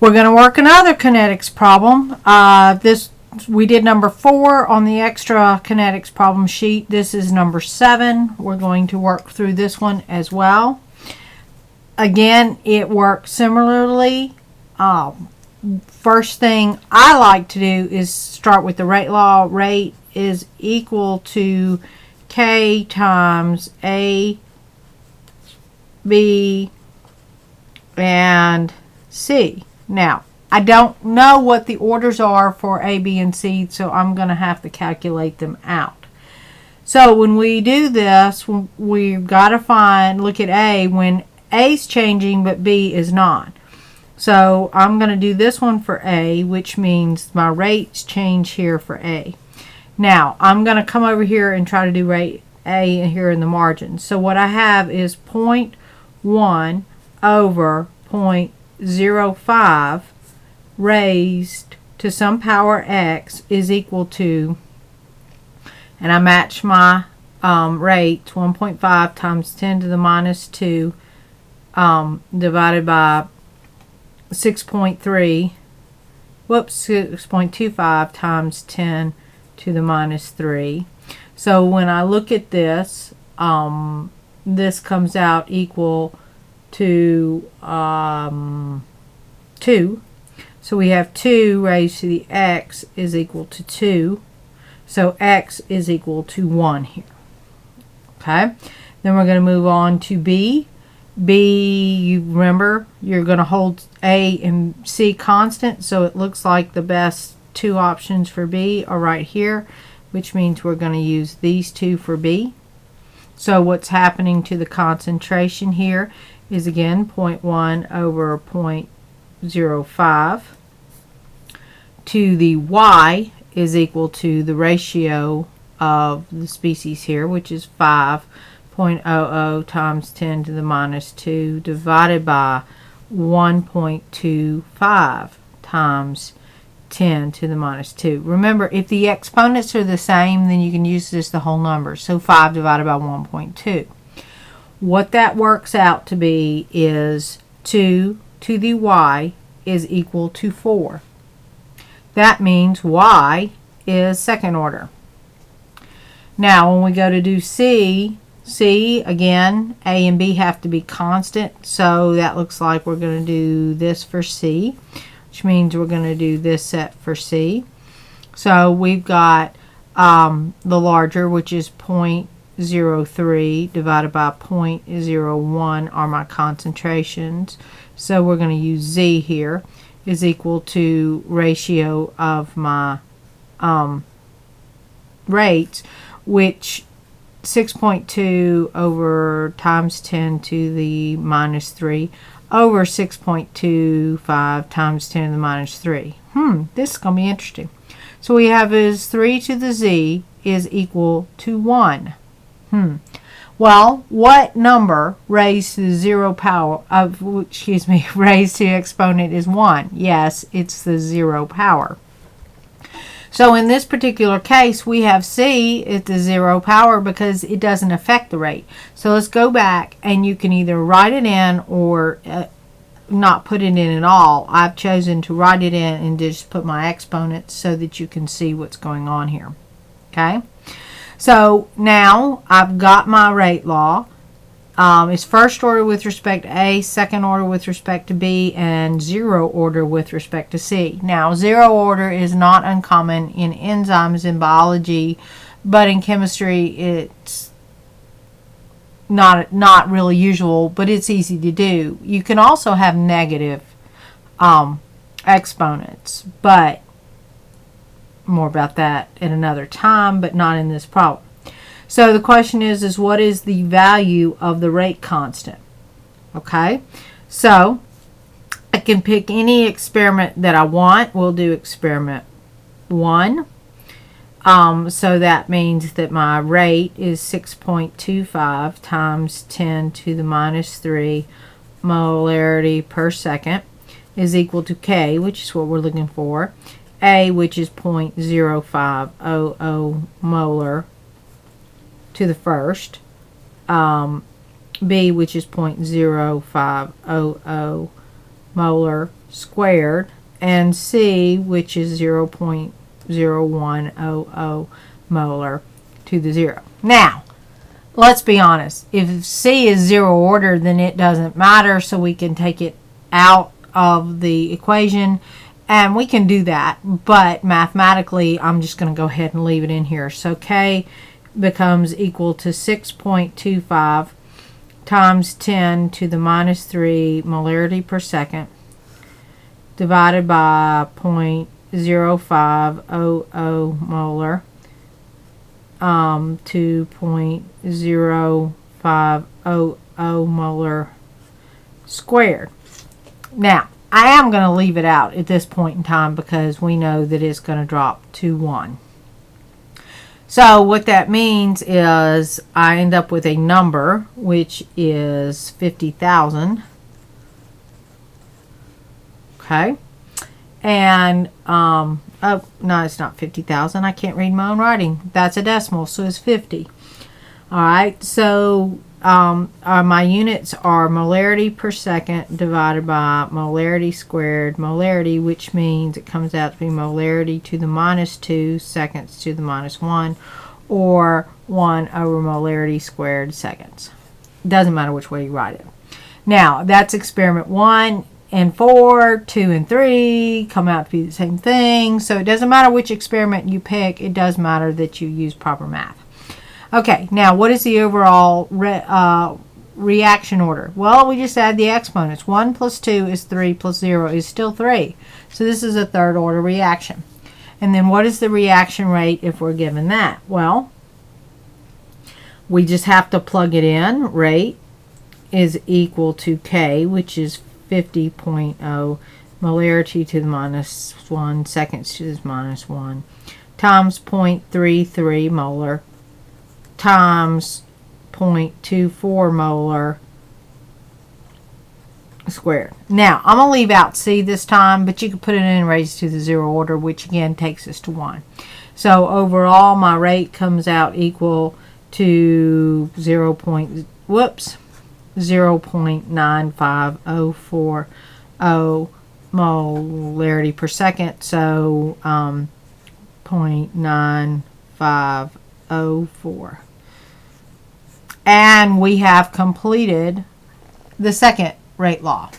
We're going to work another kinetics problem. We did number 4 on the extra kinetics problem sheet. This is number 7. We're going to work through this one as well. Again, it works similarly. First thing I like to do is start with the rate law. Rate is equal to K times A, B, and C. Now, I don't know what the orders are for A, B, and C, so I'm going to have to calculate them out. So when we do this, we've got to look at A when A is changing but B is not. So I'm going to do this one for A, which means my rates change here for A. Now, I'm going to come over here and try to do rate A here in the margin. So what I have is 0.1 over 0.05 raised to some power x is equal to, and I match my rates, 1.5 times 10 to the minus 2 divided by 6.25 times 10 to the minus 3. So when I look at this, this comes out equal to 2. So we have 2 raised to the x is equal to 2. So x is equal to 1 here. Okay. Then we're going to move on to B. B, you remember, you're going to hold A and C constant, so it looks like the best two options for B are right here, which means we're going to use these two for B. So what's happening to the concentration here is again 0.1 over 0.05 to the Y is equal to the ratio of the species here, which is 5.00 times 10 to the minus 2 divided by 1.25 times 10 to the minus 2. Remember, if the exponents are the same, then you can use this the whole number. So 5 divided by 1.2. What that works out to be is 2 to the Y is equal to 4. That means Y is second order. Now, when we go to do C, again, A and B have to be constant, so that looks like we're going to do this for C, which means we're going to do this set for C. So we've got the larger, which is 0.03 divided by 0.01 are my concentrations. So we're going to use Z here is equal to ratio of my rates, which 6.2 over times 10 to the minus 3 over 6.25 times 10 to the minus 3. This is going to be interesting. So we have is 3 to the Z is equal to 1. Well, what number raised to the zero power of, raised to the exponent is 1? Yes, it's the zero power. So in this particular case, we have C at the zero power because it doesn't affect the rate. So let's go back, and you can either write it in or not put it in at all. I've chosen to write it in and just put my exponents so that you can see what's going on here. Okay? So now I've got my rate law. It's first order with respect to A, second order with respect to B, and zero order with respect to C. Now, zero order is not uncommon in enzymes in biology, but in chemistry it's not really usual, but it's easy to do. You can also have negative exponents, but more about that at another time, but not in this problem. So the question is what is the value of the rate constant? Okay, so I can pick any experiment that I want. We'll do experiment 1. So that means that my rate is 6.25 times 10 to the minus 3 molarity per second is equal to K, which is what we're looking for, A, which is 0.0500 molar to the first, B, which is 0.0500 molar squared, and C, which is 0.0100 molar to the 0. Now, let's be honest. If C is 0 order, then it doesn't matter, so we can take it out of the equation, and we can do that. But mathematically, I'm just going to go ahead and leave it in here. So K becomes equal to 6.25 times 10 to the minus 3 molarity per second divided by 0.0500 molar to 0.0500 molar squared. Now, I am going to leave it out at this point in time because we know that it's going to drop to 1. So what that means is I end up with a number which is 50,000. Okay. And, oh, no, it's not 50,000. I can't read my own writing. That's a decimal, so it's 50. All right. So my units are molarity per second divided by molarity squared molarity, which means it comes out to be molarity to the minus 2 seconds to the minus 1, or 1 over molarity squared seconds. Doesn't matter which way you write it. Now, that's experiment 1 and 4, 2 and 3 come out to be the same thing. So it doesn't matter which experiment you pick. It does matter that you use proper math. Okay, now what is the overall reaction order? Well, we just add the exponents. 1 plus 2 is 3 plus 0 is still 3. So this is a third order reaction. And then what is the reaction rate if we're given that? Well, we just have to plug it in. Rate is equal to K, which is 50.0 molarity to the minus 1 seconds to the minus 1 times 0.33 molar times 0.24 molar squared. Now, I'm going to leave out C this time, but you can put it in raised to the 0 order, which again takes us to 1. So overall, my rate comes out equal to 0.9504 molarity per second. So 0.9504. And we have completed the second rate law.